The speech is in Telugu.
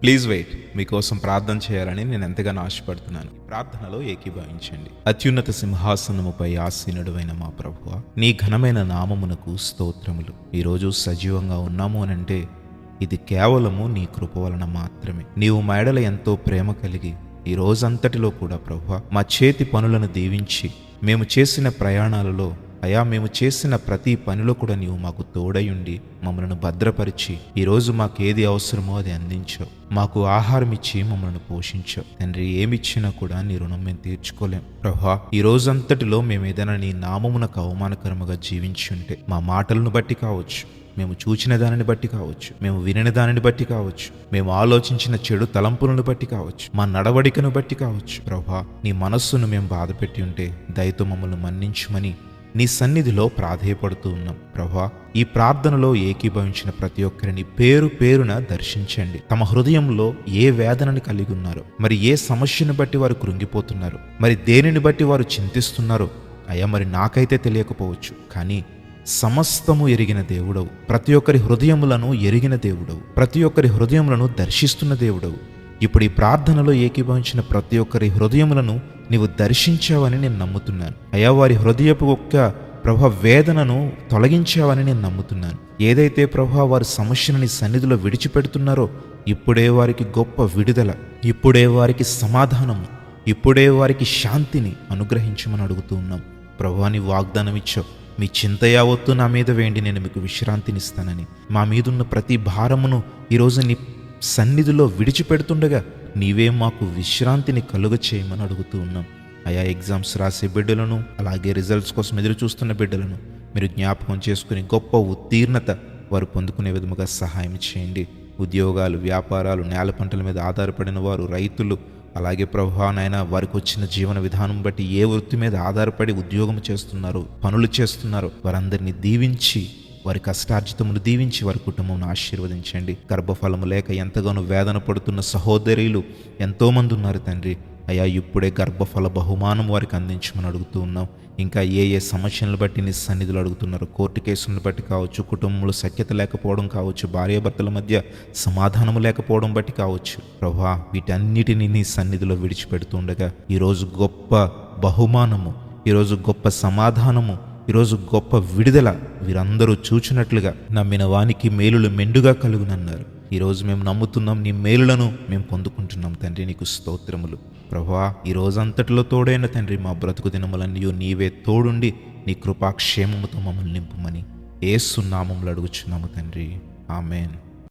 Please wait. మీకోసం ప్రార్థన చేయాలని నేను ఎంతగానో ఆశపడుతున్నాను. ప్రార్థనలో ఏకీభవించండి. అత్యున్నత సింహాసనముపై ఆసీనుడైన మా ప్రభువా, నీ ఘనమైన నామమునకు స్తోత్రములు. ఈరోజు సజీవంగా ఉన్నాము అనంటే ఇది కేవలము నీ కృప వలన మాత్రమే. నీవు మా ఎడల ఎంతో ప్రేమ కలిగి ఈ రోజంతటిలో కూడా ప్రభువా, మా చేతి పనులను దీవించి మేము చేసిన ప్రయాణాలలో అయా మేము చేసిన ప్రతి పనిలో కూడా నీవు మాకు తోడయుండి మమ్మల్ని భద్రపరిచి ఈరోజు మాకేది అవసరమో అది అందించావు. మాకు ఆహారం ఇచ్చి మమ్మల్ని పోషించావు తండ్రి. ఏమిచ్చినా కూడా నీ రుణం మేము తీర్చుకోలేం ప్రభువా. ఈ రోజంతటిలో మేము ఏదైనా నీ నామమునకు అవమానకరముగా జీవించి ఉంటే, మా మాటలను బట్టి కావచ్చు, మేము చూచిన దానిని బట్టి కావచ్చు, మేము వినిన దానిని బట్టి కావచ్చు, మేము ఆలోచించిన చెడు తలంపులను బట్టి కావచ్చు, మా నడవడికను బట్టి కావచ్చు ప్రభువా, నీ మనస్సును మేము బాధపెట్టి ఉంటే దయతో మమ్మల్ని మన్నించుమని నీ సన్నిధిలో ప్రాధేయపడుతూ ఉన్నాం ప్రభువా. ఈ ప్రార్థనలో ఏకీభవించిన ప్రతి ఒక్కరిని పేరు పేరున దర్శించండి. తమ హృదయంలో ఏ వేదనని కలిగి ఉన్నారో, మరి ఏ సమస్యను బట్టి వారు కృంగిపోతున్నారో, మరి దేనిని బట్టి వారు చింతిస్తున్నారో అయ్యా, మరి నాకైతే తెలియకపోవచ్చు, కానీ సమస్తము ఎరిగిన దేవుడవు, ప్రతి ఒక్కరి హృదయములను ఎరిగిన దేవుడవు, ప్రతి ఒక్కరి హృదయములను దర్శిస్తున్న దేవుడవు. ఇప్పుడు ఈ ప్రార్థనలో ఏకీభవించిన ప్రతి ఒక్కరి హృదయములను నీవు దర్శించావని నేను నమ్ముతున్నాను అయ్యా. వారి హృదయపు ప్రభా వేదనను తొలగించావని నేను నమ్ముతున్నాను. ఏదైతే ప్రభా వారి సమస్యను నీ సన్నిధిలో విడిచిపెడుతున్నారో ఇప్పుడే వారికి గొప్ప విడుదల, ఇప్పుడే వారికి సమాధానము, ఇప్పుడే వారికి శాంతిని అనుగ్రహించమని అడుగుతూ ఉన్నాం ప్రభా. నీ వాగ్దానం ఇచ్చావు, మీ చింత యావత్తు నా మీద వేయండి, నేను మీకు విశ్రాంతినిస్తానని. మా మీదున్న ప్రతి భారమును ఈరోజు నీ సన్నిధిలో విడిచిపెడుతుండగా నీవే మాకు విశ్రాంతిని కలుగ చేయమని అడుగుతూ ఉన్నాం అయా. ఎగ్జామ్స్ రాసే బిడ్డలను, అలాగే రిజల్ట్స్ కోసం ఎదురు చూస్తున్న బిడ్డలను మీరు జ్ఞాపకం చేసుకుని గొప్ప ఉత్తీర్ణత వారు పొందుకునే విధముగా సహాయం చేయండి. ఉద్యోగాలు, వ్యాపారాలు, నేల పంటల మీద ఆధారపడిన వారు, రైతులు, అలాగే ప్రభువా నాయన వారికి వచ్చిన జీవన విధానం బట్టి ఏ వృత్తి మీద ఆధారపడి ఉద్యోగం చేస్తున్నారో, పనులు చేస్తున్నారో వారందరినీ దీవించి, వారి కష్టార్జితమును దీవించి వారి కుటుంబం ఆశీర్వదించండి. గర్భఫలము లేక ఎంతగానో వేదన పడుతున్న సహోదరులు ఎంతోమంది ఉన్నారు తండ్రి అయ్యా. ఇప్పుడే గర్భఫల బహుమానం వారికి అందించమని అడుగుతూ ఉన్నాం. ఇంకా ఏ సమస్యలను బట్టి నీ సన్నిధులు అడుగుతున్నారు, కోర్టు కేసులను బట్టి కావచ్చు, కుటుంబంలో సఖ్యత లేకపోవడం కావచ్చు, భార్యాభర్తల మధ్య సమాధానము లేకపోవడం బట్టి కావచ్చు ప్రభువా, వీటన్నిటిని నీ సన్నిధిలో విడిచిపెడుతుండగా ఈరోజు గొప్ప బహుమానము, ఈరోజు గొప్ప సమాధానము, ఈరోజు గొప్ప విడుదల వీరందరూ చూచినట్లుగా నమ్మిన వానికి మేలులు మెండుగా కలుగునన్నారు. ఈరోజు మేము నమ్ముతున్నాం, నీ మేలులను మేము పొందుకుంటున్నాం తండ్రి. నీకు స్తోత్రములు ప్రభువా. ఈ రోజంతటిలో తోడైన తండ్రి, మా బ్రతుకు దినములన్నీ నీవే తోడుండి నీ కృపాక్షేమముతో మమ్మల్ని నింపుమని యేసు నామములో అడుగుచున్నాము తండ్రి. ఆమేన్.